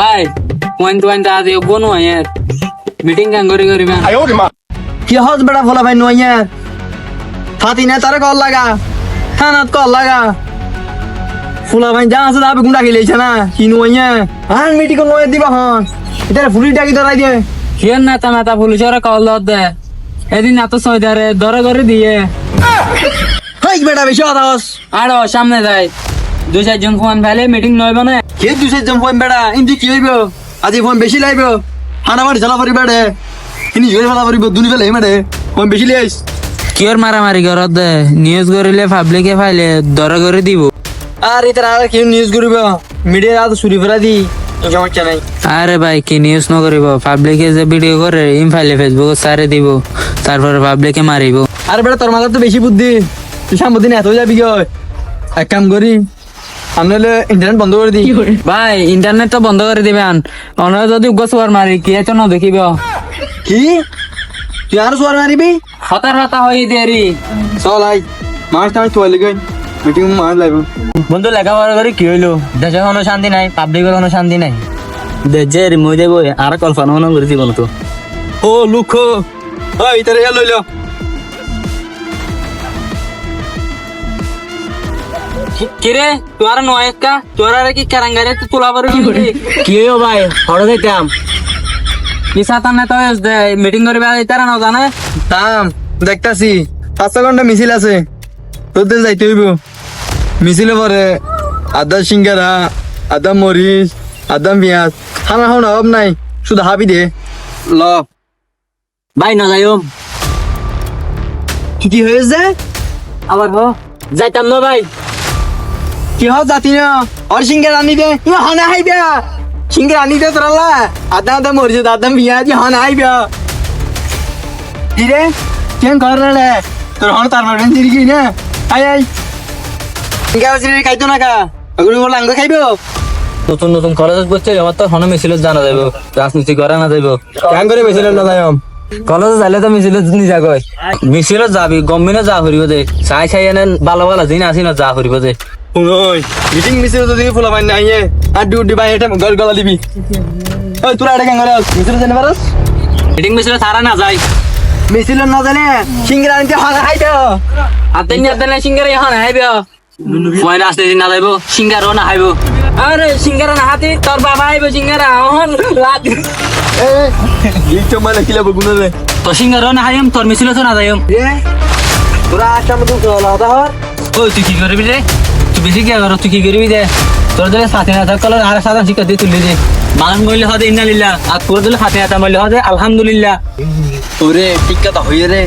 ভাই পয়েন্ট আজ বোন ইয়ার মিটিং কাং করে করিবা কি হস বেটা ফলা ভাই নইয়া ফাতি না তারে কল লাগা খানাত কল লাগা ফুলা ভাই যা আছে দাবে গুন্ডা খেলেছে না কি নইয়া আন মিটি কোন নয় দিবা হন এটা ফুলি ডাকি ধরাই দে কিয়ার নাতা মাতা পুলিশের কল দে এদিন এত সয়দারে ধরে ধরে দিয়ে হাই বেটা বেশি কথা হস আর সামনে যাই 2-4 ফোন ফেলে মিটিং নইব না কে দুসে জম ফোন বেটা ইন্দি কি হইব আজি ফোন বেশি লাইব হানাবার ঝালা পরি বেড়ে ইনি জোরে ফলা পরিব দুনি ফেলে হেমারে ফোন বেশি লাইস কিয়ার মারামারি করত দে নিউজ করিলে পাবলিকে ফাইলে ধরে করে দিব আর ইতার আর কি নিউজ করিব মিডিয়া আজ সুরি ফেরা দি সমস্যা নাই আরে ভাই কি নিউজ ন করিব পাবলিকে যে ভিডিও করে ইম ফাইলে ফেসবুকে সারে দিব তারপরে পাবলিকে মারিব আর বেটা তোর মাথার তো বেশি বুদ্ধি তুই সামদিন এত যাবি কি এক কাম করি আমি হলে ইন্টারনেট বন্ধ করে দিই ভাই ইন্টারনেট তো বন্ধ করে দিবেন অন্য যদি গোসবার মারি কি এত ন দেখিব কি তুই আর সোয়ার মারিবি হতা হয়ে দেরি চল আই মাস আমি তোয়ালি গই মিটিং মাস লাইব বন্ধু লেখাপড়া করে কি হইলো দেশে কোনো শান্তি নাই পাবলিকের কোনো শান্তি নাই দেশে রিমুই দেবো আর কল্পনা মনে করে জীবন তো ও লুক ওই ইতারে এ লইল কিরে তোর নয়কা তোর আর কি কারাঙ্গারে তোলা পারো কি হইও ভাই হড়ে যাইতাম পিসাতা না তো মিটিং করবে তারা না জানে থাম দেখতাছি 5 ঘন্টা মিছিল আছে তোদের যাইতে হইব মিছিলে পরে আদা সিঙ্গারা আদা মরিচ আদা পেঁয়াজ খানা খাওয়ার অভাব নাই শুধু হাবি দে ল ভাই না যাইও কি হয়েছে আবার হো যাইতাম না ভাই কি হ জাতি না আর সিঙ্গারা আনি দে হানা হাইবে সিঙ্গারা আনি দে তোরা আদা আদা মরিচ আদা পেঁয়াজ হানা হাইবে কি রে কেন কর রে তোর হন তার মারবেন দিবি না আই আই সিঙ্গারা খাইতো না কা ওগুলো লাঙ্গ খাইবো নতুন নতুন কলেজ করছে আমার তো হন মিছিল জানা যাইব রাজনীতি করা না যাইব কেন করে মিছিল না যাইম কলেজে যাইলে তো মিছিল নিজা কয় মিছিল যাবি গম্মিনে যা করিব দে চাই চাই এনে ভালো ভালো দিন আসি না যা করিব দে ওই মিটিং মিছিল যদি ফুলা মাইন নাই আর ডিউটি বাই এটা গল গলা দিবি ওই তোরা এটা কেন করে মিছিল জানি পারস মিটিং মিছিলে তারা না যায় মিছিল না জানে সিঙ্গারা আনতে হানা খাইতো আতেন আতেন সিঙ্গারা এখন আইবে পয়না আসতে না যাইব সিঙ্গারও না আইব আরে সিঙ্গারা না হাতে তোর বাবা আইব সিঙ্গারা এখন রাত এই তো মানে কিলা বগুনা রে তো সিঙ্গারও না আইম তোর মিছিলে তো না যাইম এ তোরা আসাম তো লাদা হর ওই তুই কি করবি রে তুই বেশি কি কর তুই কি করবি দে তোর দিলে সাথে না থাকলে আর সাদা শিক্ষা দিয়ে তুলে দে মান মইলে হদে ইন্নালিল্লাহ আর তোর দিলে সাথে না মইলে হদে আলহামদুলিল্লাহ ওরে ঠিক কথা হইয়ে রে